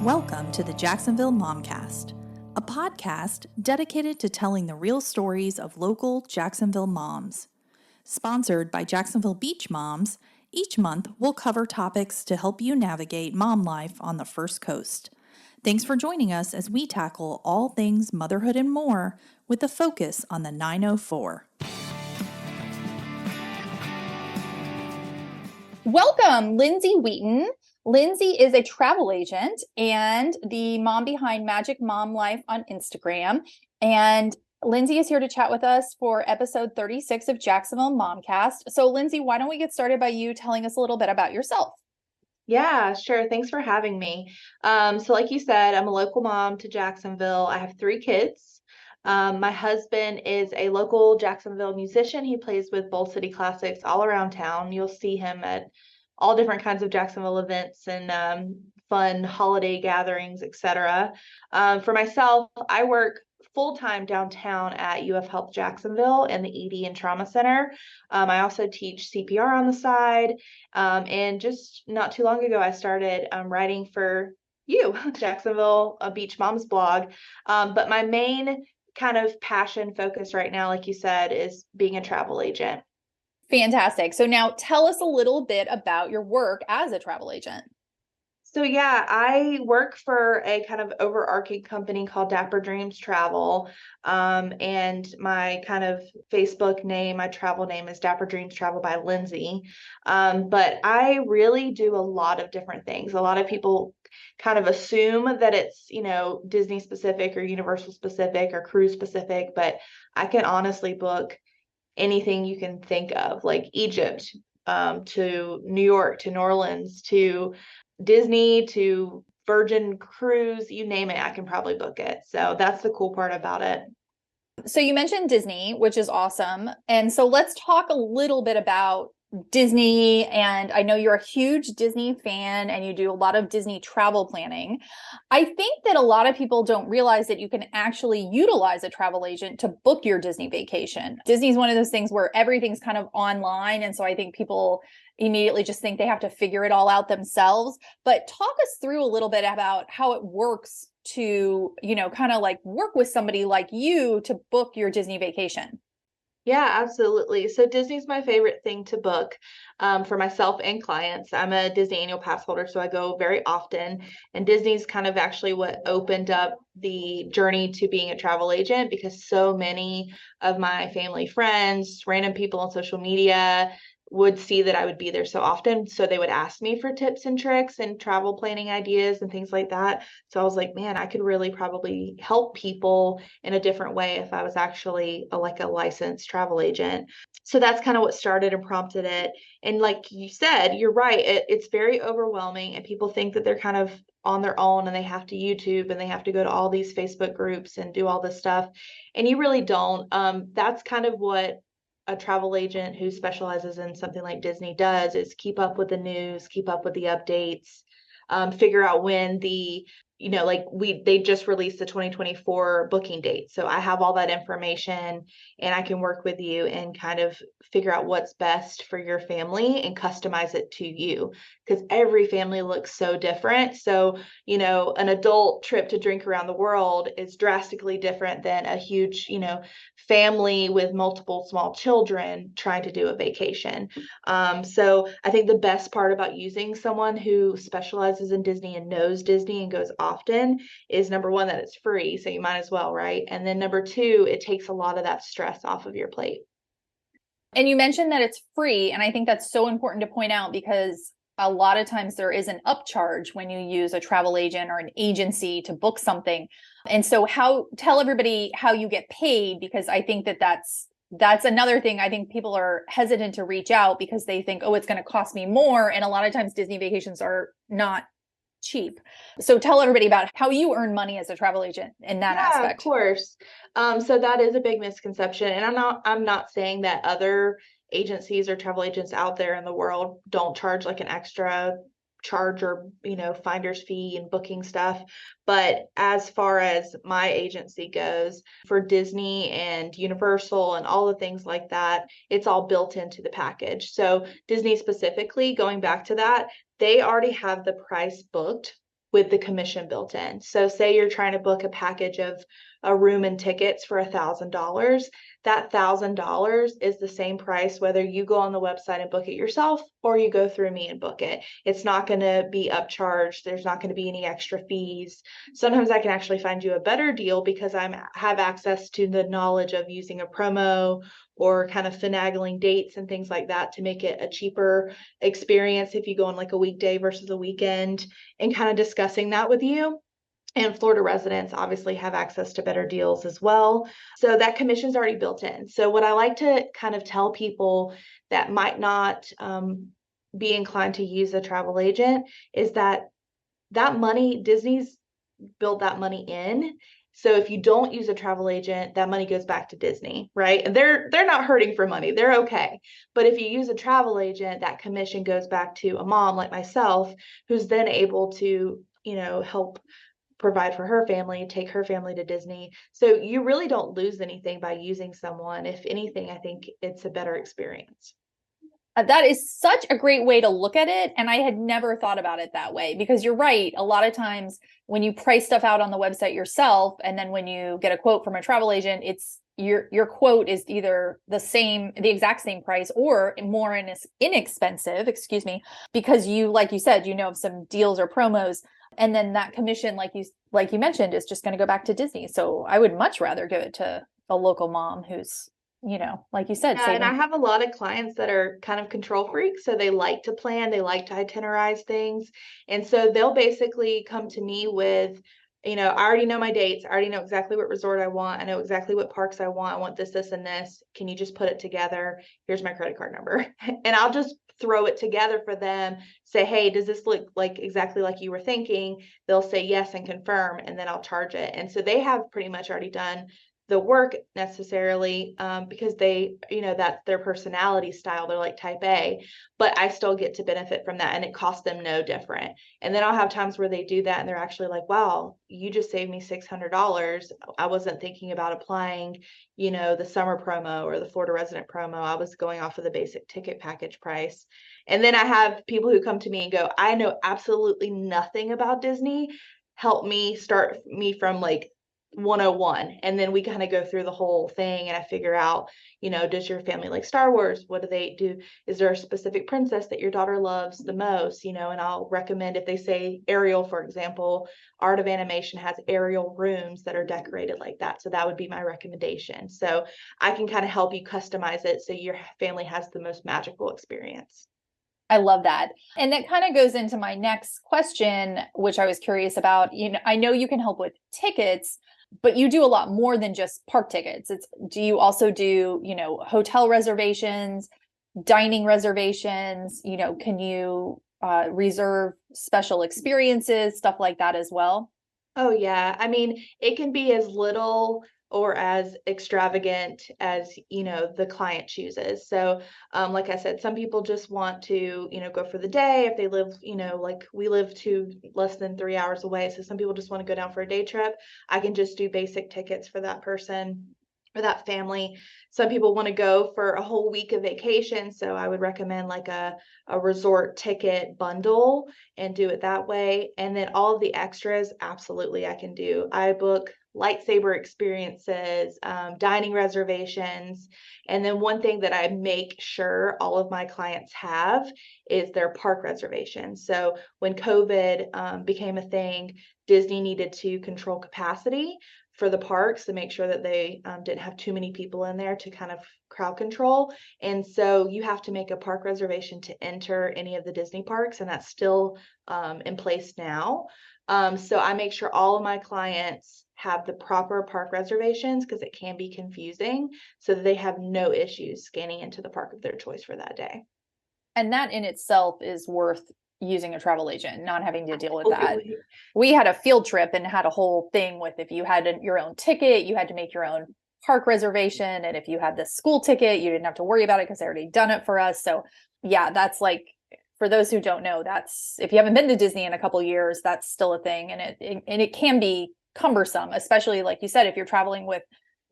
Welcome to the Jacksonville Momcast, a podcast dedicated to telling the real stories of local Jacksonville moms. Sponsored by Jacksonville Beach Moms, each month we'll cover topics to help you navigate mom life on the First Coast. Thanks for joining us as we tackle all things motherhood and more with a focus on the 904. Welcome, Lindsey Wheaton. Lindsey is a travel agent and the mom behind Magic Mom Life on Instagram. And Lindsey is here to chat with us for episode 36 of Jacksonville Momcast. So Lindsey, why don't we get started by you telling us a little bit about yourself? Yeah, sure. Thanks for having me. So like you said, I'm a local mom to Jacksonville. I have 3 kids. My husband is a local Jacksonville musician. He plays with Bowl City Classics all around town. You'll see him at all different kinds of Jacksonville events and fun holiday gatherings, etc. For myself, I work full-time downtown at UF Health Jacksonville in the ED and Trauma Center. I also teach CPR on the side. And just not too long ago, I started writing for you, Jacksonville Beach Moms blog. But my main kind of passion focus right now, like you said, is being a travel agent. Fantastic. So now tell us a little bit about your work as a travel agent. So yeah, I work for a kind of overarching company called Dapper Dreams Travel. And my kind of Facebook name, my travel name is Dapper Dreams Travel by Lindsey. But I really do a lot of different things. A lot of people kind of assume that it's, Disney specific or Universal specific or cruise specific, but I can honestly book anything you can think of, like Egypt, to New York, to New Orleans, to Disney, to Virgin Cruise, you name it, I can probably book it. So that's the cool part about it. So you mentioned Disney, which is awesome. And so let's talk a little bit about Disney. And I know you're a huge Disney fan and you do a lot of Disney travel planning. I think that a lot of people don't realize that you can actually utilize a travel agent to book your Disney vacation. Disney is one of those things where everything's kind of online. And so I think people immediately just think they have to figure it all out themselves. But talk us through a little bit about how it works to, kind of like work with somebody like you to book your Disney vacation. Yeah, absolutely. So Disney's my favorite thing to book for myself and clients. I'm a Disney annual pass holder, so I go very often. And Disney's kind of actually what opened up the journey to being a travel agent, because so many of my family, friends, random people on social media would see that I would be there so often. So they would ask me for tips and tricks and travel planning ideas and things like that. So I was like, man, I could really probably help people in a different way if I was actually a licensed travel agent. So that's kind of what started and prompted it. And like you said, you're right. It's very overwhelming and people think that they're kind of on their own and they have to YouTube and they have to go to all these Facebook groups and do all this stuff. And you really don't. That's kind of what a travel agent who specializes in something like Disney does, is keep up with the news, keep up with the updates, figure out when they just released the 2024 booking date. So I have all that information and I can work with you and kind of figure out what's best for your family and customize it to you, because every family looks so different. So, an adult trip to drink around the world is drastically different than a huge, family with multiple small children trying to do a vacation. So I think the best part about using someone who specializes in Disney and knows Disney and goes often is, number one, that it's free. So you might as well, right? And then number 2, it takes a lot of that stress off of your plate. And you mentioned that it's free. And I think that's so important to point out, because a lot of times there is an upcharge when you use a travel agent or an agency to book something. And so tell everybody how you get paid, because I think that's another thing. I think people are hesitant to reach out because they think, oh, it's going to cost me more. And a lot of times Disney vacations are not cheap. So tell everybody about how you earn money as a travel agent in that aspect. Of course. So that is a big misconception. And I'm not saying that other agencies or travel agents out there in the world don't charge like an extra charge or, finder's fee and booking stuff. But as far as my agency goes, for Disney and Universal and all the things like that, it's all built into the package. So Disney specifically, going back to that, they already have the price booked with the commission built in. So say you're trying to book a package of a room and tickets for $1,000. That $1,000 is the same price whether you go on the website and book it yourself or you go through me and book it. It's not going to be upcharged. There's not going to be any extra fees. Sometimes I can actually find you a better deal because I have access to the knowledge of using a promo or kind of finagling dates and things like that to make it a cheaper experience if you go on like a weekday versus a weekend, and kind of discussing that with you. And Florida residents obviously have access to better deals as well. So that commission's already built in. So what I like to kind of tell people that might not be inclined to use a travel agent is that money, Disney's built that money in. So if you don't use a travel agent, that money goes back to Disney, right? And they're not hurting for money. They're okay. But if you use a travel agent, that commission goes back to a mom like myself, who's then able to, help provide for her family, take her family to Disney. So you really don't lose anything by using someone. If anything, I think it's a better experience. That is such a great way to look at it. And I had never thought about it that way, because you're right. A lot of times when you price stuff out on the website yourself, and then when you get a quote from a travel agent, it's your quote is either the exact same price or more inexpensive, because like you said, of some deals or promos. And then that commission, like you mentioned, is just going to go back to Disney. So I would much rather give it to a local mom who's, like you said, and I have a lot of clients that are kind of control freaks. So they like to plan, they like to itinerize things. And so they'll basically come to me with, I already know my dates. I already know exactly what resort I want. I know exactly what parks I want. I want this, this, and this. Can you just put it together? Here's my credit card number. And I'll just throw it together for them, say, hey, does this look like exactly like you were thinking? They'll say yes and confirm, and then I'll charge it. And so they have pretty much already done the work necessarily, because they, that's their personality style. They're like type A, but I still get to benefit from that, and it costs them no different. And then I'll have times where they do that and they're actually like, wow, you just saved me $600. I wasn't thinking about applying, the summer promo or the Florida resident promo. I was going off of the basic ticket package price. And then I have people who come to me and go, I know absolutely nothing about Disney. Help me, start me from like 101. And then we kind of go through the whole thing, and I figure out, does your family like Star Wars? What do they do? Is there a specific princess that your daughter loves the most? And I'll recommend, if they say Ariel, for example, Art of Animation has Ariel rooms that are decorated like that. So that would be my recommendation. So I can kind of help you customize it so your family has the most magical experience. I love that. And that kind of goes into my next question, which I was curious about. I know you can help with tickets, but you do a lot more than just park tickets. Do you also do, hotel reservations, dining reservations? Can you reserve special experiences, stuff like that as well? Oh, yeah. I mean, it can be as little or as extravagant as, the client chooses. So, like I said, some people just want to, go for the day if they live, like we live less than 3 hours away. So some people just want to go down for a day trip. I can just do basic tickets for that person or that family. Some people want to go for a whole week of vacation. So I would recommend like a resort ticket bundle and do it that way. And then all of the extras, absolutely, I can do. I book lightsaber experiences, dining reservations. And then one thing that I make sure all of my clients have is their park reservations. So when COVID became a thing, Disney needed to control capacity for the parks to make sure that they didn't have too many people in there to kind of crowd control. And so you have to make a park reservation to enter any of the Disney parks, and that's still in place now. So I make sure all of my clients have the proper park reservations, because it can be confusing, so that they have no issues scanning into the park of their choice for that day. And that in itself is worth using a travel agent, not having to deal with that. We had a field trip and had a whole thing with, if you had your own ticket, you had to make your own park reservation. And if you had the school ticket, you didn't have to worry about it because they already done it for us. So yeah, that's like, for those who don't know, that's, if you haven't been to Disney in a couple of years, that's still a thing. And it can be cumbersome, especially like you said, if you're traveling with,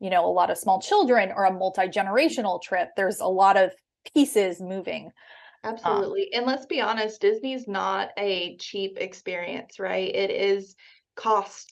a lot of small children or a multi-generational trip, there's a lot of pieces moving. Absolutely. And let's be honest, Disney's not a cheap experience, right? It is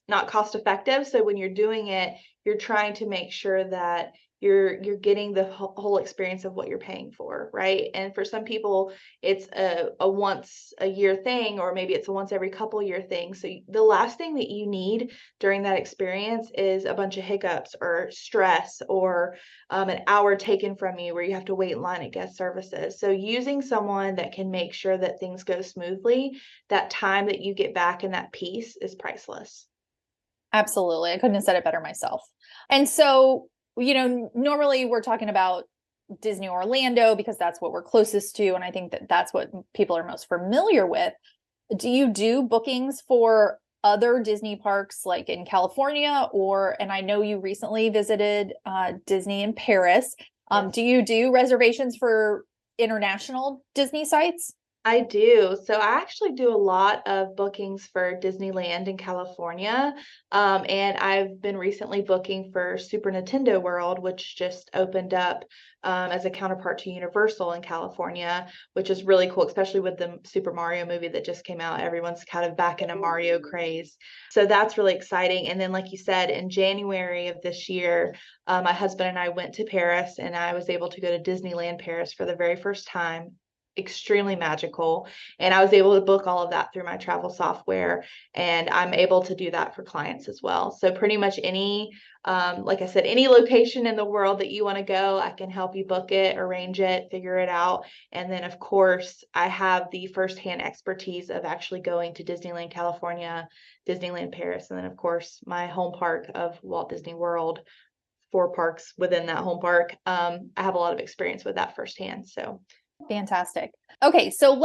not cost effective. So when you're doing it, you're trying to make sure that you're getting the whole experience of what you're paying for, right? And for some people, it's a once a year thing, or maybe it's a once every couple year thing. So the last thing that you need during that experience is a bunch of hiccups or stress, or an hour taken from you where you have to wait in line at guest services. So using someone that can make sure that things go smoothly, that time that you get back and that peace is priceless. Absolutely. I couldn't have said it better myself. And so, normally we're talking about Disney Orlando because that's what we're closest to. And I think that that's what people are most familiar with. Do you do bookings for other Disney parks like in California, and I know you recently visited Disney in Paris. Yes. Do you do reservations for international Disney sites? I do. So I actually do a lot of bookings for Disneyland in California. And I've been recently booking for Super Nintendo World, which just opened up as a counterpart to Universal in California, which is really cool, especially with the Super Mario movie that just came out. Everyone's kind of back in a Mario craze. So that's really exciting. And then, like you said, in January of this year, my husband and I went to Paris, and I was able to go to Disneyland Paris for the very first time. Extremely magical, and I was able to book all of that through my travel software, and I'm able to do that for clients as well. So pretty much any like I said, any location in the world that you want to go, I can help you book it, arrange it, figure it out. And then of course I have the firsthand expertise of actually going to Disneyland California, Disneyland Paris, and then of course my home park of Walt Disney World, 4 parks within that home park. I have a lot of experience with that firsthand. So Fantastic. Okay, so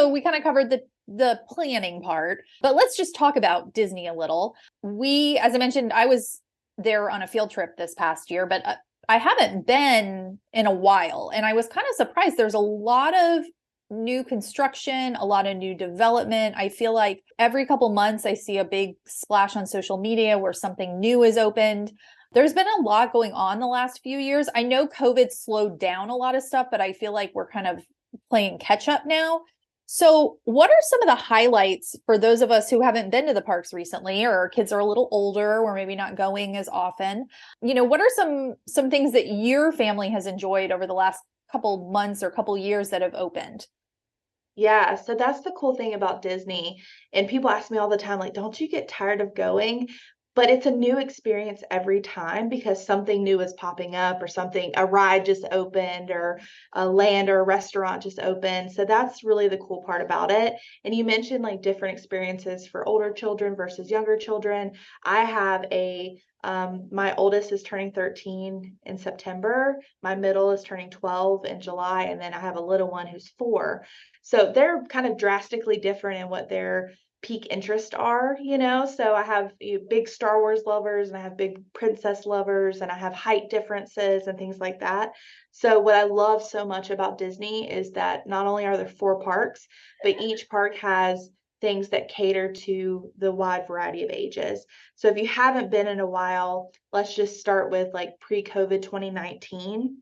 we kind of covered the planning part, but let's just talk about Disney a little. As I mentioned, I was there on a field trip this past year, but I haven't been in a while, and I was kind of surprised. There's a lot of new construction, a lot of new development. I feel like every couple months I see a big splash on social media where something new is opened. There's been a lot going on the last few years. I know COVID slowed down a lot of stuff, but I feel like we're kind of playing catch up now. So what are some of the highlights for those of us who haven't been to the parks recently, or our kids are a little older, or maybe not going as often? What are some things that your family has enjoyed over the last couple months or couple years that have opened? yeah, so that's the cool thing about Disney. And people ask me all the time, like, don't you get tired of going? But it's a new experience every time because something new is popping up, or a ride just opened, or a land or a restaurant just opened. So that's really the cool part about it. And you mentioned like different experiences for older children versus younger children. I have my oldest is turning 13 in September. My middle is turning 12 in July. And then I have a little one who's 4. So they're kind of drastically different in what their peak interest are, So I have big Star Wars lovers, and I have big princess lovers, and I have height differences and things like that. So what I love so much about Disney is that not only are there 4 parks, but each park has things that cater to the wide variety of ages. So if you haven't been in a while, let's just start with like pre-COVID 2019.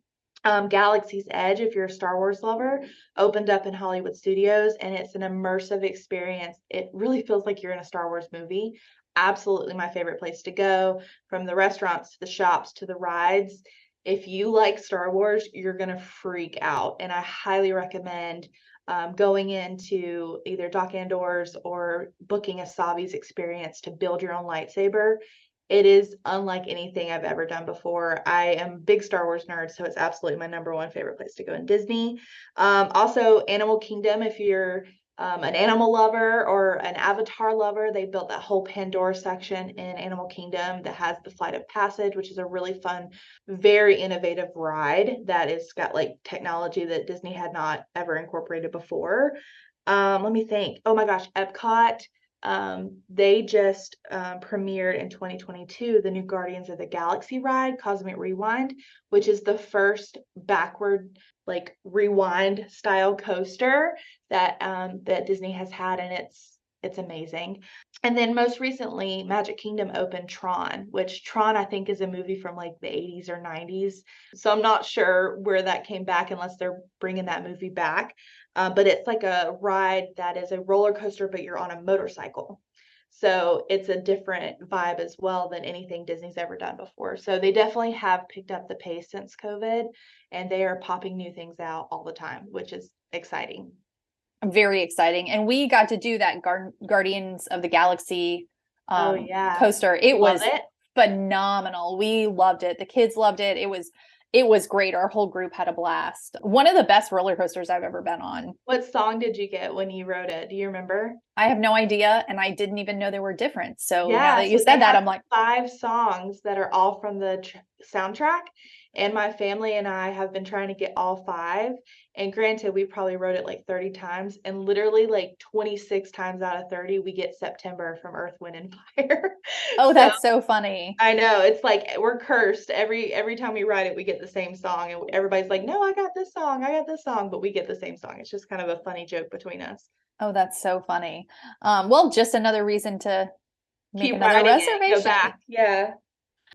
Galaxy's Edge, if you're a Star Wars lover, opened up in Hollywood Studios, and it's an immersive experience. It really feels like you're in a Star Wars movie. Absolutely my favorite place to go, from the restaurants to the shops to the rides. If you like Star Wars, you're going to freak out. And I highly recommend going into either Dock and Doors or booking a Savi's experience to build your own lightsaber. It is unlike anything I've ever done before. I am a big Star Wars nerd, so it's absolutely my number one favorite place to go in Disney. Also, Animal Kingdom, if you're an animal lover or an Avatar lover, they built that whole Pandora section in Animal Kingdom that has the Flight of Passage, which is a really fun, very innovative ride that is got like technology that Disney had not ever incorporated before. Let me think. Oh my gosh, Epcot. They just premiered in 2022 the new Guardians of the Galaxy ride, Cosmic Rewind, which is the first backward like rewind style coaster that Disney has had, and it's it's amazing. And then most recently, Magic Kingdom opened Tron, which Tron I think is a movie from like the 80s or 90s. So I'm not sure where that came back unless they're bringing that movie back. But it's like a ride that is a roller coaster, but you're on a motorcycle. So it's a different vibe as well than anything Disney's ever done before. So they definitely have picked up the pace since COVID, and they are popping new things out all the time, which is exciting. Very exciting. And we got to do that Guardians of the Galaxy Oh yeah. coaster. It Love was it. phenomenal. We loved it. The kids loved it. It was great. Our whole group had a blast. One of the best roller coasters I've ever been on. What song did you get when you rode it? Do you remember? I have no idea, and I didn't even know they were different. So now Yeah, that you so said they that, have I'm like, 5 songs that are all from the soundtrack, and my family and I have been trying to get all 5. And granted, we probably wrote it like 30 times, and literally like 26 times out of 30, we get September from Earth, Wind, and Fire. oh, So that's so funny. I know it's like we're cursed. Every time we write it, we get the same song, and everybody's like, "No, I got this song, I got this song," but we get the same song. It's just kind of a funny joke between us. Oh, that's so funny. Well, just another reason to make Keep another writing it, go reservation. back. Yeah.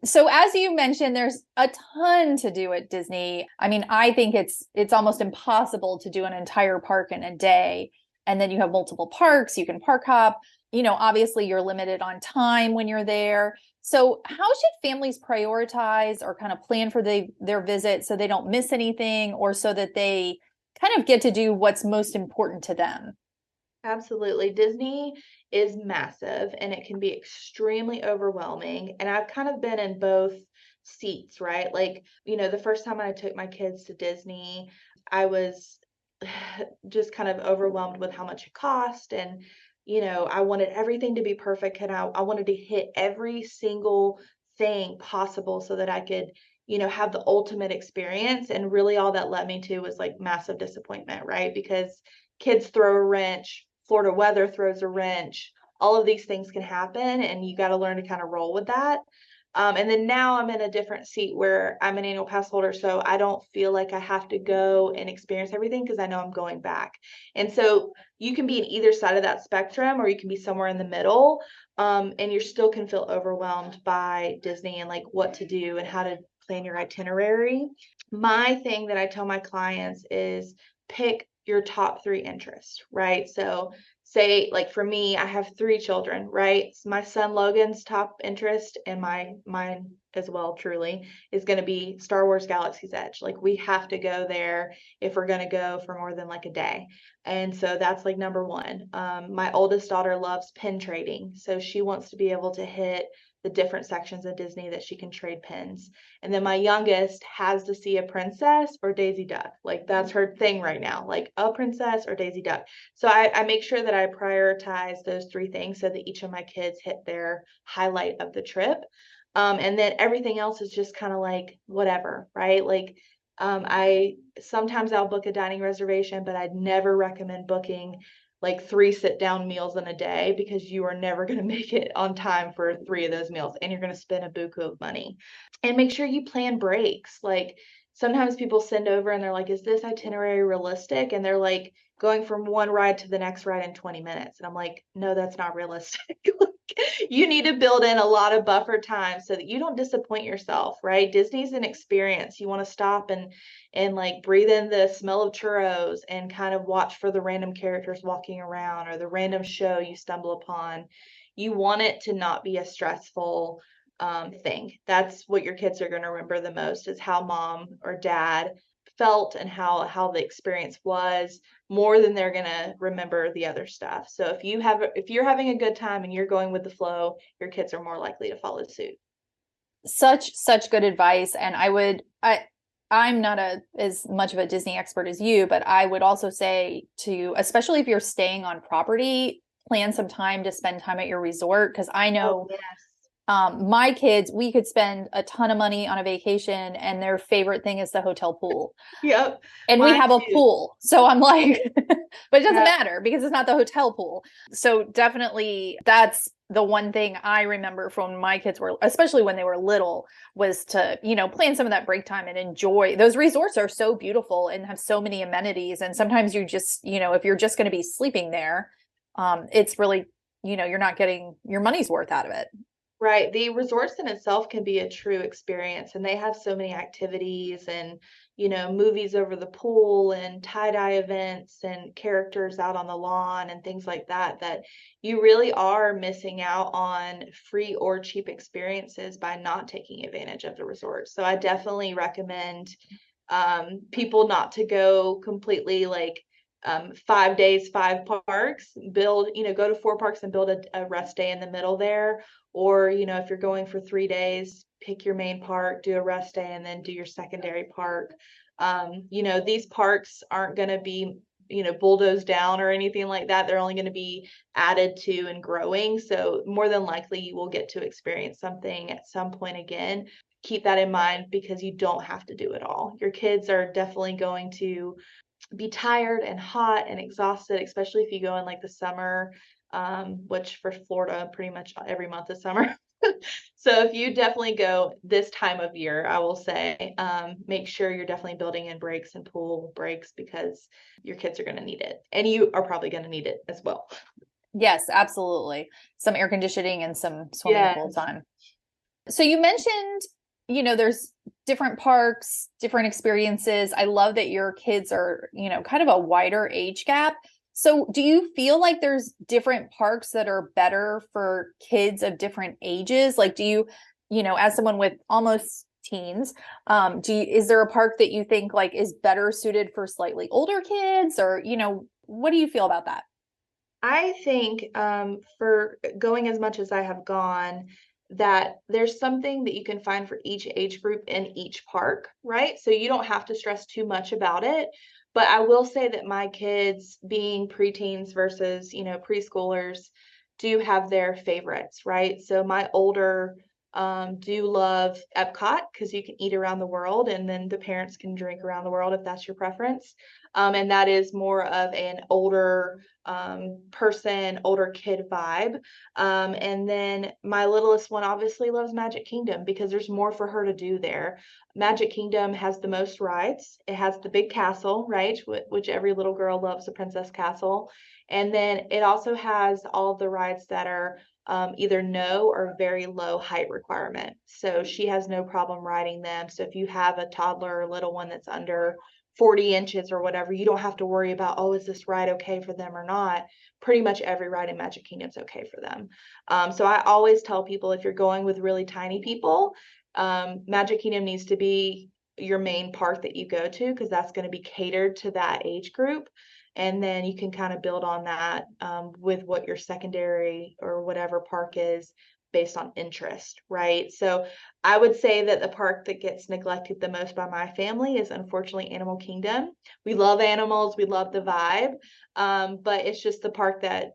So as you mentioned, there's a ton to do at Disney. I mean, I think it's almost impossible to do an entire park in a day. And then you have multiple parks, you can park hop. You know, obviously you're limited on time when you're there. So how should families prioritize or kind of plan for their visit so they don't miss anything, or so that they kind of get to do what's most important to them? Absolutely. Disney is massive and it can be extremely overwhelming. And I've kind of been in both seats, right? Like, the first time I took my kids to Disney, I was just kind of overwhelmed with how much it cost. And, I wanted everything to be perfect. And I wanted to hit every single thing possible so that I could, have the ultimate experience. And really all that led me to was like massive disappointment, right? Because kids throw a wrench, Florida weather throws a wrench. All of these things can happen, and you got to learn to kind of roll with that. And then now I'm in a different seat where I'm an annual pass holder, so I don't feel like I have to go and experience everything because I know I'm going back. And so you can be in either side of that spectrum, or you can be somewhere in the middle, and you still can feel overwhelmed by Disney and like what to do and how to plan your itinerary. My thing that I tell my clients is pick your top 3 interests, right? So say like for me, I have 3 children, right? So my son Logan's top interest and mine as well, truly, is going to be Star Wars Galaxy's Edge. Like we have to go there if we're going to go for more than like a day. And so that's like number 1. My oldest daughter loves pin trading. So she wants to be able to hit the different sections of Disney that she can trade pins. And then my youngest has to see a princess or Daisy Duck. Like that's her thing right now, like a princess or Daisy Duck. So I make sure that I prioritize those 3 things so that each of my kids hit their highlight of the trip. And then everything else is just kind of like whatever, right? Like I sometimes I'll book a dining reservation, but I'd never recommend booking like 3 sit down meals in a day because you are never going to make it on time for 3 of those meals and you're going to spend a buku of money. And make sure you plan breaks. Like sometimes people send over and they're like, is this itinerary realistic? And they're like going from one ride to the next ride in 20 minutes. And I'm like, no, that's not realistic. You need to build in a lot of buffer time so that you don't disappoint yourself, right? Disney's an experience. You want to stop and like breathe in the smell of churros and kind of watch for the random characters walking around or the random show you stumble upon. You want it to not be a stressful thing. That's what your kids are going to remember the most, is how mom or dad felt and how the experience was, more than they're going to remember the other stuff. So if you're having a good time and you're going with the flow, your kids are more likely to follow suit. Such good advice. And I'm not as much of a Disney expert as you, but I would also say to, especially if you're staying on property, plan some time to spend time at your resort. Because I know yes. My kids, we could spend a ton of money on a vacation and their favorite thing is the hotel pool. Yep. And we have a pool. So I'm like, but it doesn't matter because it's not the hotel pool. So definitely that's the one thing I remember from when my kids were, especially when they were little, was to, plan some of that break time and enjoy. Those resorts are so beautiful and have so many amenities. And sometimes you just, if you're just going to be sleeping there, it's really, you're not getting your money's worth out of it. Right. The resorts in itself can be a true experience, and they have so many activities and, movies over the pool and tie-dye events and characters out on the lawn and things like that, that you really are missing out on free or cheap experiences by not taking advantage of the resort. So I definitely recommend people not to go completely like 5 days, 5 parks, go to 4 parks and build a rest day in the middle there. Or, if you're going for 3 days, pick your main park, do a rest day, and then do your secondary park. These parks aren't going to be, bulldozed down or anything like that. They're only going to be added to and growing. So more than likely you will get to experience something at some point again. Keep that in mind because you don't have to do it all. Your kids are definitely going to be tired and hot and exhausted, especially if you go in like the summer, which for Florida, pretty much every month is summer. So if you definitely go this time of year, I will say, make sure you're definitely building in breaks and pool breaks because your kids are going to need it. And you are probably going to need it as well. Yes, absolutely. Some air conditioning and some swimming pool time. So you mentioned, there's different parks, different experiences. I love that your kids are, kind of a wider age gap. So do you feel like there's different parks that are better for kids of different ages? Like, do you, as someone with almost teens, is there a park that you think like is better suited for slightly older kids, or, what do you feel about that? I think for going as much as I have gone, that there's something that you can find for each age group in each park, right? So you don't have to stress too much about it. But I will say that my kids, being preteens versus, preschoolers, do have their favorites, right? So my older do love Epcot because you can eat around the world and then the parents can drink around the world if that's your preference. And that is more of an older person, older kid vibe. And then my littlest one obviously loves Magic Kingdom because there's more for her to do there. Magic Kingdom has the most rides. It has the big castle, right? Which every little girl loves, the Princess Castle. And then it also has all of the rides that are either no or very low height requirement. So she has no problem riding them. So if you have a toddler or little one that's under 40 inches or whatever, you don't have to worry about, oh, is this ride okay for them or not? Pretty much every ride in Magic Kingdom is okay for them. So I always tell people if you're going with really tiny people, Magic Kingdom needs to be your main park that you go to because that's going to be catered to that age group. And then you can kind of build on that with what your secondary or whatever park is based on interest, right? So I would say that the park that gets neglected the most by my family is unfortunately Animal Kingdom. We love animals, we love the vibe, but it's just the park that,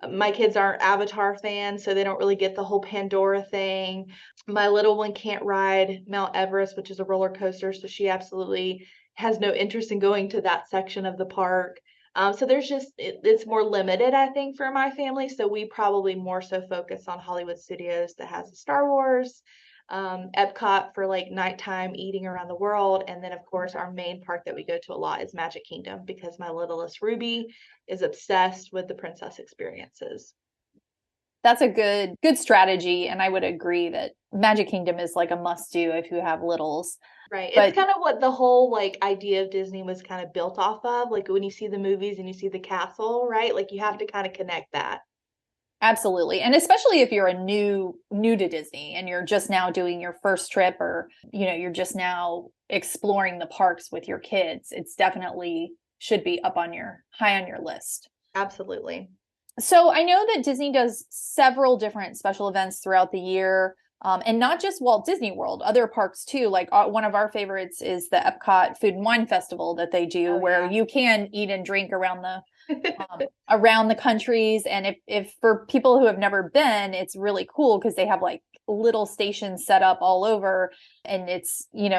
my kids aren't Avatar fans, so they don't really get the whole Pandora thing. My little one can't ride Mount Everest, which is a roller coaster, so she absolutely has no interest in going to that section of the park. So there's it's more limited, I think, for my family. So we probably more so focus on Hollywood Studios that has the Star Wars, Epcot for like nighttime eating around the world. And then, of course, our main park that we go to a lot is Magic Kingdom because my littlest Ruby is obsessed with the princess experiences. That's a good strategy. And I would agree that Magic Kingdom is like a must do if you have littles. Right. But it's kind of what the whole like idea of Disney was kind of built off of. Like when you see the movies and you see the castle, right? Like you have to kind of connect that. absolutely. And especially if you're a new to Disney and you're just now doing your first trip, or, you're just now exploring the parks with your kids, it's definitely should be up on high on your list. Absolutely. So I know that Disney does several different special events throughout the year. And not just Walt Disney World, other parks too. Like one of our favorites is the Epcot Food and Wine Festival that they do, where you can eat and drink around the countries. And if for people who have never been, it's really cool because they have like little stations set up all over, and it's you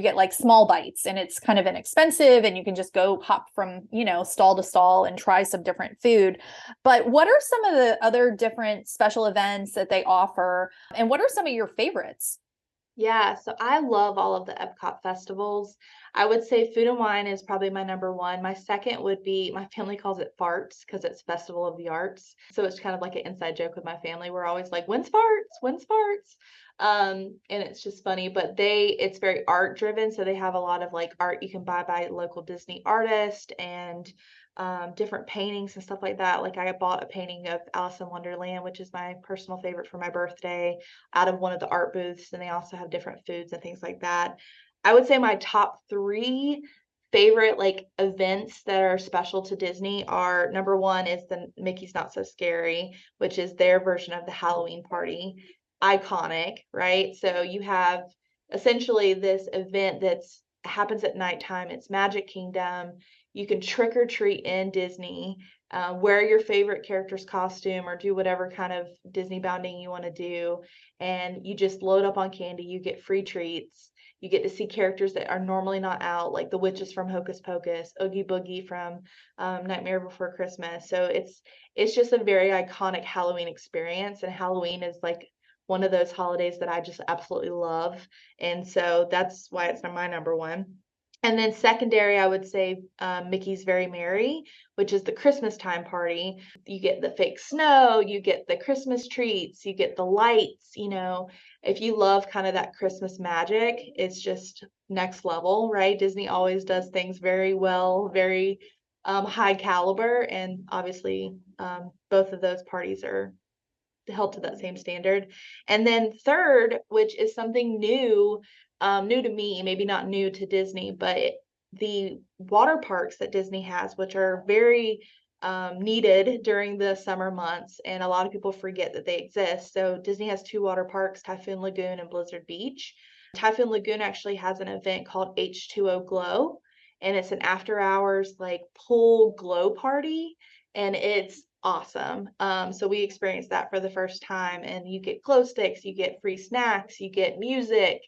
get like small bites, and it's kind of inexpensive, and you can just go hop from stall to stall and try some different food. But what are some of the other different special events that they offer, and what are some of your favorites? Yeah, so I love all of the Epcot festivals. I would say Food and Wine is probably my number one. My second would be, my family calls it Farts because it's Festival of the Arts. So it's kind of like an inside joke with my family. We're always like, when's Farts? When's Farts? And it's just funny, but it's very art driven. So they have a lot of like art you can buy by local Disney artists and different paintings and stuff like that. Like I bought a painting of Alice in Wonderland, which is my personal favorite for my birthday, out of one of the art booths, and they also have different foods and things like that. I would say my top three favorite like events that are special to Disney are, number one is the Mickey's Not So Scary, which is their version of the Halloween party. Iconic, right? So you have essentially this event that's happens at nighttime. It's Magic Kingdom. You can trick or treat in Disney, wear your favorite character's costume or do whatever kind of Disney bounding you want to do. And you just load up on candy. You get free treats. You get to see characters that are normally not out, like the witches from Hocus Pocus, Oogie Boogie from Nightmare Before Christmas. So it's just a very iconic Halloween experience. And Halloween is like one of those holidays that I just absolutely love. And so that's why it's my number one. And then secondary, I would say Mickey's Very Merry, which is the Christmas time party. You get the fake snow, you get the Christmas treats, you get the lights. If you love kind of that Christmas magic, it's just next level, right? Disney always does things very well, very high caliber. And obviously, both of those parties are held to that same standard. And then third, which is something new, new to me, maybe not new to Disney, but the water parks that Disney has, which are very needed during the summer months, and a lot of people forget that they exist. So Disney has two water parks, Typhoon Lagoon and Blizzard Beach. Typhoon Lagoon actually has an event called H2O Glow, and it's an after hours like pool glow party, and it's awesome. So we experienced that for the first time, and you get glow sticks, you get free snacks, you get music.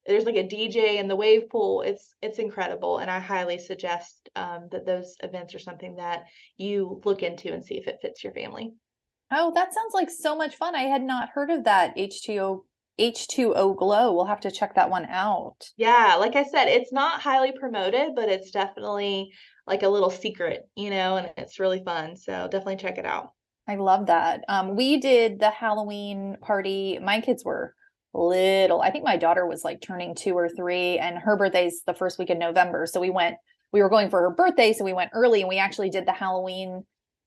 There's like a DJ in the wave pool. It's incredible, and I highly suggest that those events are something that you look into and see if it fits your family. Oh, that sounds like so much fun. I had not heard of that H2O Glow. We'll have to check that one out. Yeah, like I said, it's not highly promoted, but it's definitely like a little secret, and it's really fun. So definitely check it out. I love that. We did the Halloween party. My kids were little. I think my daughter was like turning 2 or 3, and her birthday's the first week in November. So we were going for her birthday, so we went early, and we actually did the Halloween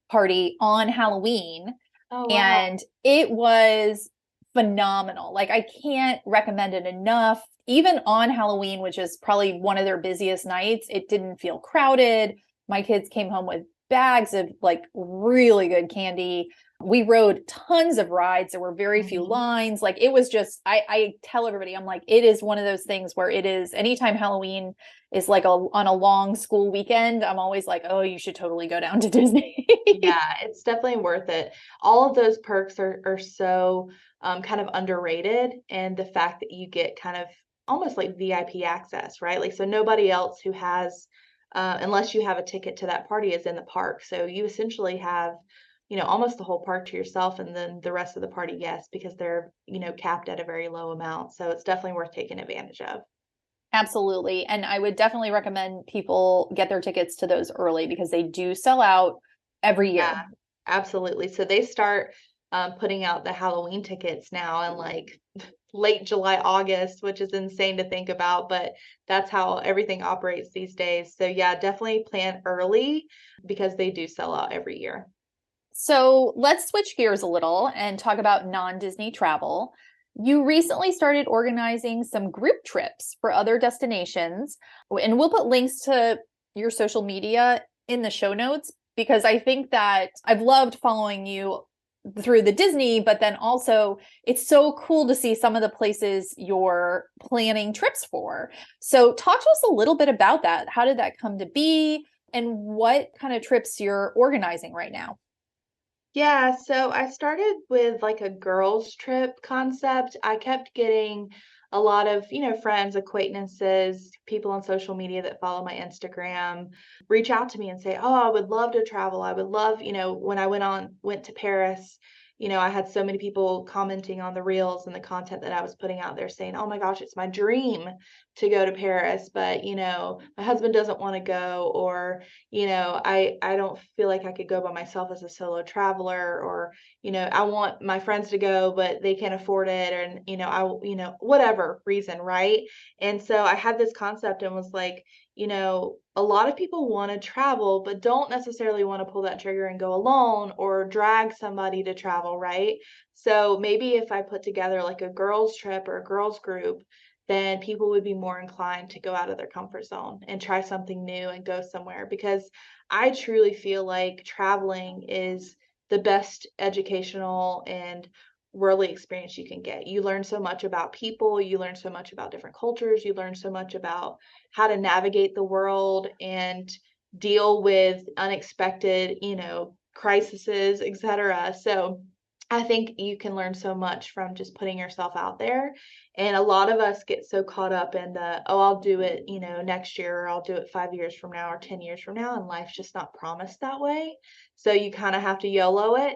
party on Halloween. Oh, wow. And it was phenomenal. Like I can't recommend it enough. Even on Halloween, which is probably one of their busiest nights, it didn't feel crowded. My kids came home with bags of like really good candy. We rode tons of rides. There were very few lines. Like it was just, I tell everybody, I'm like, it is one of those things where it is anytime Halloween is like on a long school weekend, I'm always like, oh, you should totally go down to Disney. Yeah, it's definitely worth it. All of those perks are so kind of underrated, and the fact that you get kind of almost like VIP access, right? Like so nobody else who has unless you have a ticket to that party is in the park. So you essentially have, almost the whole park to yourself, and then the rest of the party guests because they're, capped at a very low amount. So it's definitely worth taking advantage of. Absolutely. And I would definitely recommend people get their tickets to those early because they do sell out every year. Yeah, absolutely. So they start putting out the Halloween tickets now in like late July, August, which is insane to think about, but that's how everything operates these days. So yeah, definitely plan early because they do sell out every year. So let's switch gears a little and talk about non-Disney travel. You recently started organizing some group trips for other destinations, and we'll put links to your social media in the show notes because I think that I've loved following you through the Disney, but then also it's so cool to see some of the places you're planning trips for. So talk to us a little bit about that. How did that come to be, and what kind of trips you're organizing right now? Yeah, so I started with like a girls' trip concept. I kept getting a lot of, friends, acquaintances, people on social media that follow my Instagram reach out to me and say, "Oh, I would love to travel. I would love, when I went to Paris, I had so many people commenting on the reels and the content that I was putting out there saying, oh my gosh, it's my dream to go to Paris, but my husband doesn't want to go, or I don't feel like I could go by myself as a solo traveler, or I want my friends to go but they can't afford it, and whatever reason, right? And so I had this concept and was like, a lot of people want to travel, but don't necessarily want to pull that trigger and go alone or drag somebody to travel, right? So maybe if I put together like a girls trip or a girls group, then people would be more inclined to go out of their comfort zone and try something new and go somewhere, because I truly feel like traveling is the best educational and worldly experience you can get. You learn so much about people, you learn so much about different cultures, you learn so much about how to navigate the world and deal with unexpected, crises, etc. So I think you can learn so much from just putting yourself out there. And a lot of us get so caught up in the, oh, I'll do it, next year, or I'll do it 5 years from now or 10 years from now. And life's just not promised that way. So you kind of have to YOLO it.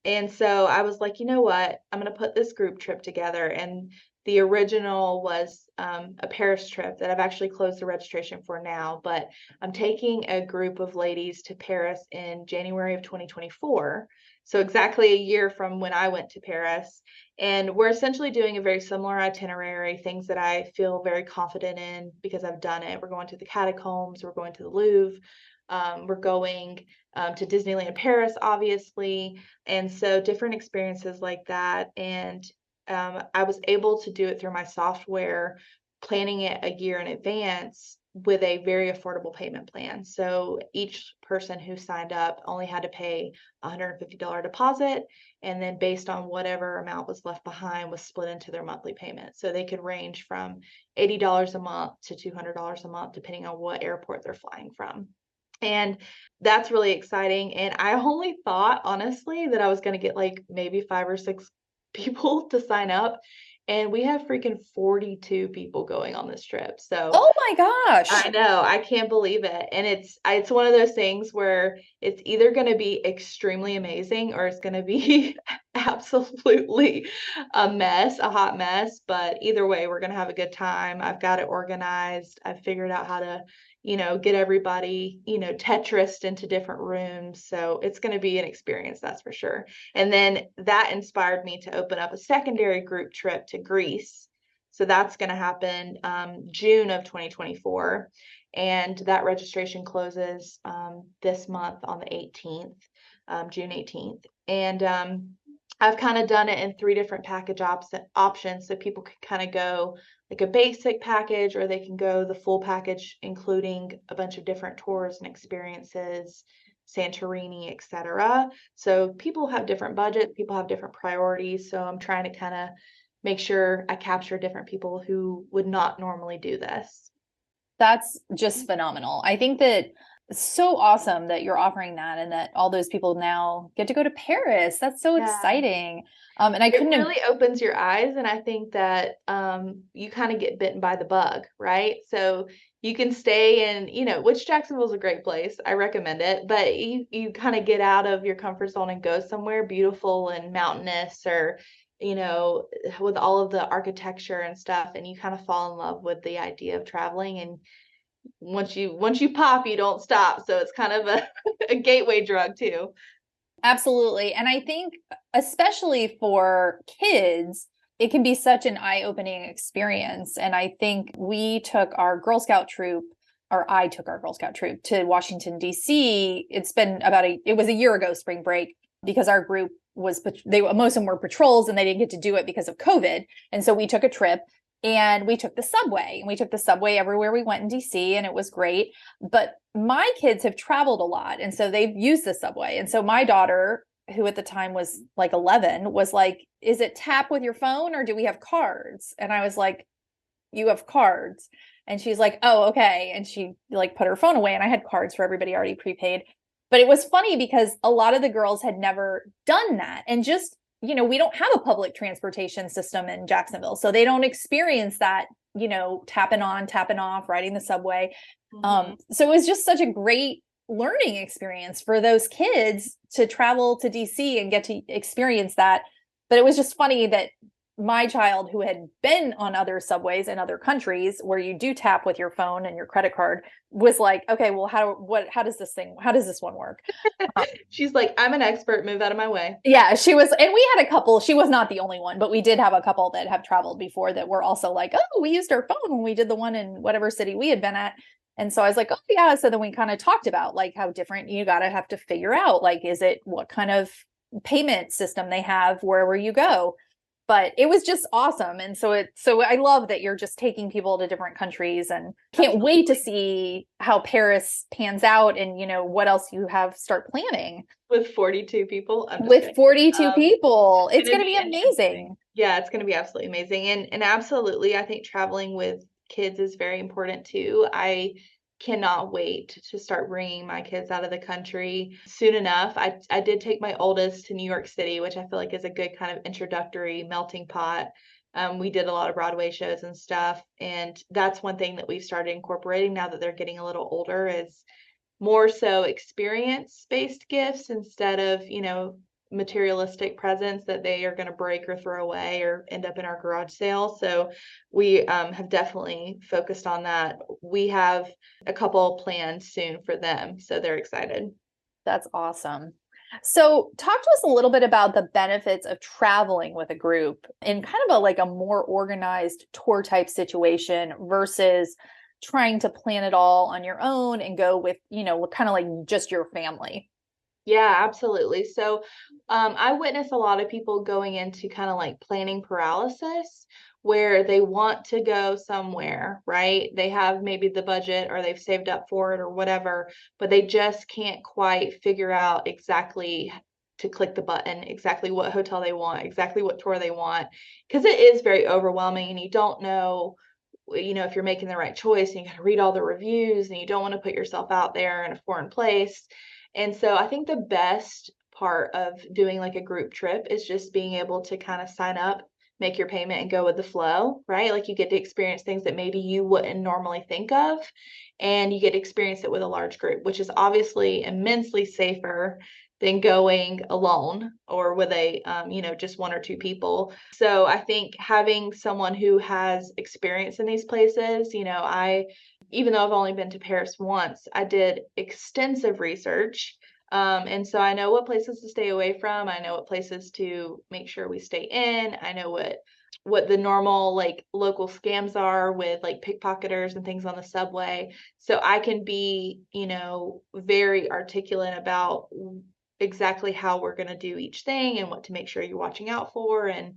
And so I was like, you know what? I'm going to put this group trip together. And the original was a Paris trip that I've actually closed the registration for now. But I'm taking a group of ladies to Paris in January of 2024. So exactly a year from when I went to Paris. And we're essentially doing a very similar itinerary, things that I feel very confident in because I've done it. We're going to the catacombs, we're going to the Louvre, we're going to Disneyland Paris, obviously. And so different experiences like that. And I was able to do it through my software, planning it a year in advance with a very affordable payment plan. So each person who signed up only had to pay $150 deposit, and then based on whatever amount was left behind was split into their monthly payment. So they could range from $80 a month to $200 a month, depending on what airport they're flying from. And that's really exciting. And I only thought, honestly, that I was going to get like maybe 5 or 6 people to sign up. And we have freaking 42 people going on this trip. So Oh my gosh. I know, I can't believe it. And it's one of those things where it's either going to be extremely amazing or it's going to be absolutely a mess, a hot mess. But either way, we're going to have a good time. I've got it organized. I've figured out how to, get everybody, Tetrised into different rooms. So it's going to be an experience, that's for sure. And then that inspired me to open up a secondary group trip to Greece. So that's going to happen June of 2024. And that registration closes this month on the 18th, June 18th. And I've kind of done it in 3 different package options. So people can kind of go like a basic package, or they can go the full package, including a bunch of different tours and experiences, Santorini, etc. So people have different budgets, people have different priorities. So I'm trying to kind of make sure I capture different people who would not normally do this. That's just phenomenal. I think that it's so awesome that you're offering that and that all those people now get to go to Paris. That's so exciting. And I couldn't It really opens your eyes. And I think that you kind of get bitten by the bug, right? So you can stay in, which Jacksonville's a great place. I recommend it. But you kind of get out of your comfort zone and go somewhere beautiful and mountainous, or with all of the architecture and stuff, and you kind of fall in love with the idea of traveling. And once you pop, you don't stop. So it's kind of a gateway drug too. Absolutely. And I think especially for kids, it can be such an eye-opening experience. And I think we took our Girl Scout troop, or I took our Girl Scout troop to Washington, D.C. It's been it was a year ago, spring break, because our group most of them were patrols and they didn't get to do it because of COVID. And so we took a trip and we took the subway, and we took the subway everywhere we went in DC, and it was great. But my kids have traveled a lot, and so they've used the subway. And so my daughter, who at the time was like 11, was like, is it tap with your phone or do we have cards? And I was like, you have cards. And she's like, oh, okay. And she like put her phone away, and I had cards for everybody already prepaid. But it was funny because a lot of the girls had never done that. And just, we don't have a public transportation system in Jacksonville. So they don't experience that, tapping on, tapping off, riding the subway. So it was just such a great learning experience for those kids to travel to DC and get to experience that. But it was just funny that my child, who had been on other subways in other countries where you do tap with your phone and your credit card, was like, okay, well, how does this one work? She's like, I'm an expert, move out of my way. Yeah, she was, and we had a couple, she was not the only one, but we did have a couple that have traveled before that were also like, oh, we used our phone when we did the one in whatever city we had been at. And so I was like, oh yeah. So then we kind of talked about like how different you gotta have to figure out, like, is it what kind of payment system they have wherever you go? But it was just awesome. And so I love that you're just taking people to different countries, and can't wait to see how Paris pans out and, what else you have start planning. With 42 people. With 42 people. It's going to be interesting. amazing. Yeah, it's going to be absolutely amazing. And absolutely, I think traveling with kids is very important too. I cannot wait to start bringing my kids out of the country soon enough. I did take my oldest to New York City, which I feel like is a good kind of introductory melting pot. We did a lot of Broadway shows and stuff. And that's one thing that we've started incorporating now that they're getting a little older, is more so experience-based gifts instead of, materialistic presents that they are going to break or throw away or end up in our garage sale. So we have definitely focused on that. We have a couple planned soon for them, so they're excited. That's awesome. So talk to us a little bit about the benefits of traveling with a group in kind of a more organized tour type situation versus trying to plan it all on your own and go with, kind of like just your family. Yeah, absolutely. So I witness a lot of people going into kind of like planning paralysis, where they want to go somewhere, right? They have maybe the budget or they've saved up for it or whatever, but they just can't quite figure out exactly to click the button, exactly what hotel they want, exactly what tour they want, because it is very overwhelming and you don't know, if you're making the right choice, and you got to read all the reviews and you don't want to put yourself out there in a foreign place. And so I think the best part of doing like a group trip is just being able to kind of sign up, make your payment, and go with the flow, right? Like you get to experience things that maybe you wouldn't normally think of, and you get to experience it with a large group, which is obviously immensely safer than going alone or with a just one or two people. So I think having someone who has experience in these places, even though I've only been to Paris once, I did extensive research. And so I know what places to stay away from. I know what places to make sure we stay in. I know what the normal like local scams are with like pickpocketers and things on the subway. So I can be, very articulate about exactly how we're going to do each thing and what to make sure you're watching out for, and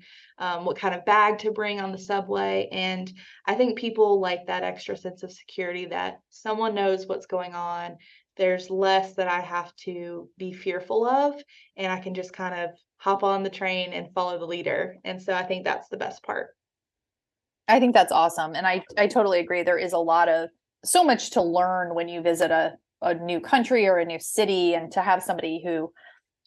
what kind of bag to bring on the subway. And I think people like that extra sense of security that someone knows what's going on. There's less that I have to be fearful of, and I can just kind of hop on the train and follow the leader. And so I think that's the best part. I think that's awesome. And I totally agree. There is so much to learn when you visit a new country or a new city, and to have somebody who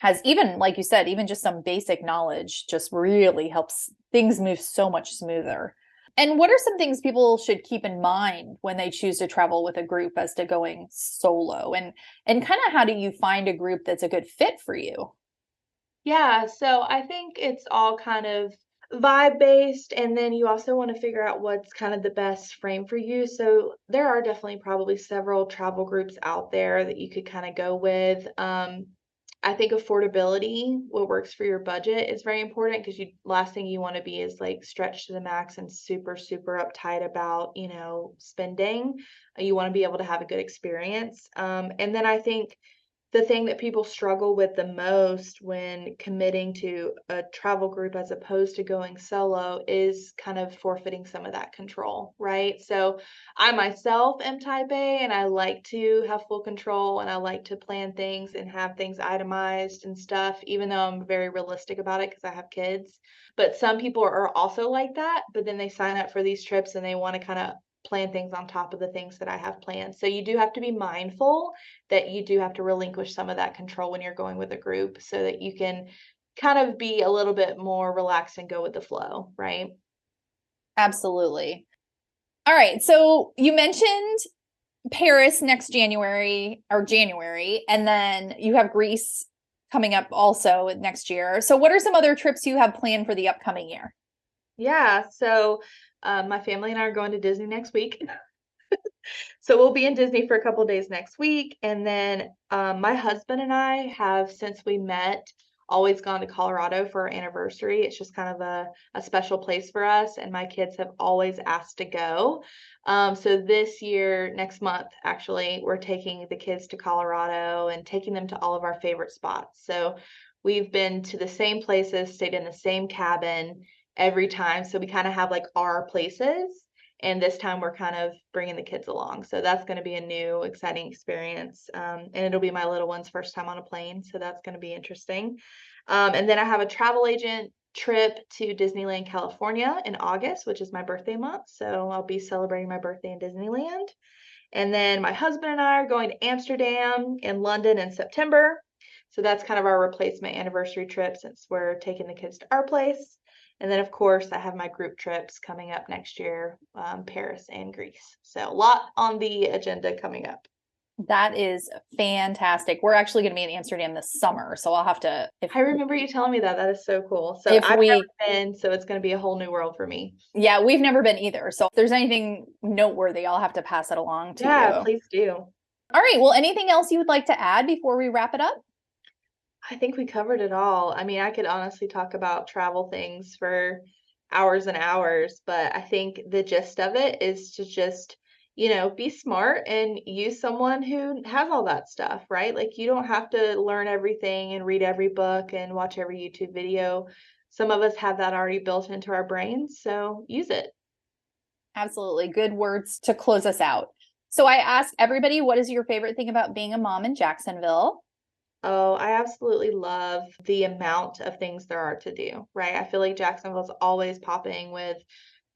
has, even like you said, even just some basic knowledge just really helps things move so much smoother. And what are some things people should keep in mind when they choose to travel with a group as to going solo, and kind of how do you find a group that's a good fit for you? Yeah, so I think it's all kind of vibe based, and then you also want to figure out what's kind of the best frame for you. So there are definitely probably several travel groups out there that you could kind of go with. I think affordability, what works for your budget, is very important, because last thing you want to be is like stretched to the max and super, super uptight about, spending. You want to be able to have a good experience. And then I think the thing that people struggle with the most when committing to a travel group as opposed to going solo is kind of forfeiting some of that control, right? So I myself am type A, and I like to have full control, and I like to plan things and have things itemized and stuff, even though I'm very realistic about it because I have kids. But some people are also like that, but then they sign up for these trips and they want to kind of plan things on top of the things that I have planned. So you do have to be mindful that you do have to relinquish some of that control when you're going with a group, so that you can kind of be a little bit more relaxed and go with the flow, right? Absolutely. All right. So you mentioned Paris next January, and then you have Greece coming up also next year. So what are some other trips you have planned for the upcoming year? Yeah, so my family and I are going to Disney next week. So we'll be in Disney for a couple days next week. And then my husband and I have, since we met, always gone to Colorado for our anniversary. It's just kind of a special place for us. And my kids have always asked to go. So this year, next month, actually, we're taking the kids to Colorado and taking them to all of our favorite spots. So we've been to the same places, stayed in the same cabin every time. So we kind of have like our places. And this time we're kind of bringing the kids along. So that's going to be a new, exciting experience. And it'll be my little one's first time on a plane. So that's going to be interesting. And then I have a travel agent trip to Disneyland, California in August, which is my birthday month. So I'll be celebrating my birthday in Disneyland. And then my husband and I are going to Amsterdam and London in September. So that's kind of our replacement anniversary trip since we're taking the kids to our place. And then, of course, I have my group trips coming up next year, Paris and Greece. So a lot on the agenda coming up. That is fantastic. We're actually going to be in Amsterdam this summer. So I'll have to. I remember you telling me that. That is so cool. So I've never been, so it's going to be a whole new world for me. Yeah, we've never been either. So if there's anything noteworthy, I'll have to pass it along to you. Yeah, please do. All right. Well, anything else you would like to add before we wrap it up? I think we covered it all. I mean, I could honestly talk about travel things for hours and hours, but I think the gist of it is to just, be smart and use someone who has all that stuff, right? Like you don't have to learn everything and read every book and watch every YouTube video. Some of us have that already built into our brains, so use it. Absolutely. Good words to close us out. So I asked everybody, what is your favorite thing about being a mom in Jacksonville? Oh, I absolutely love the amount of things there are to do, right? I feel like Jacksonville's always popping with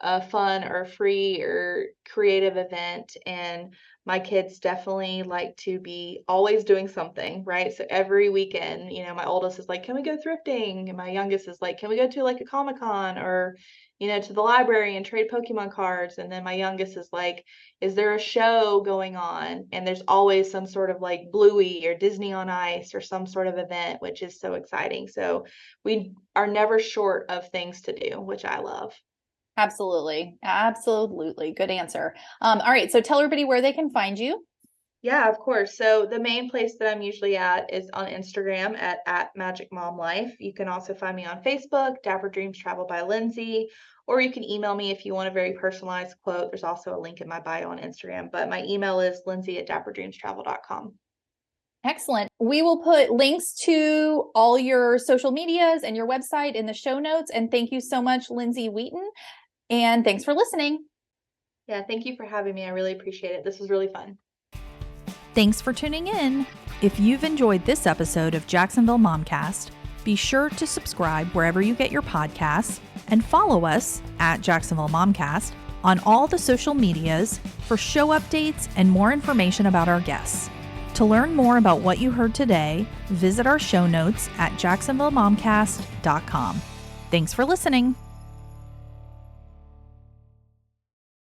a fun or free or creative event. And my kids definitely like to be always doing something, right? So every weekend, my oldest is like, can we go thrifting? And my youngest is like, can we go to like a Comic-Con or, to the library and trade Pokemon cards? And then my youngest is like, is there a show going on? And there's always some sort of like Bluey or Disney on Ice or some sort of event, which is so exciting. So we are never short of things to do, which I love. Absolutely. Absolutely. Good answer. All right. So tell everybody where they can find you. Yeah, of course. So the main place that I'm usually at is on Instagram at Magic Mom Life. You can also find me on Facebook, Dapper Dreams Travel by Lindsey, or you can email me if you want a very personalized quote. There's also a link in my bio on Instagram, but my email is lindsey@dapperdreamstravel.com. Excellent. We will put links to all your social medias and your website in the show notes. And thank you so much, Lindsey Wheaton. And thanks for listening. Yeah, thank you for having me. I really appreciate it. This was really fun. Thanks for tuning in. If you've enjoyed this episode of Jacksonville Momcast, be sure to subscribe wherever you get your podcasts and follow us at Jacksonville Momcast on all the social medias for show updates and more information about our guests. To learn more about what you heard today, visit our show notes at jacksonvillemomcast.com. Thanks for listening.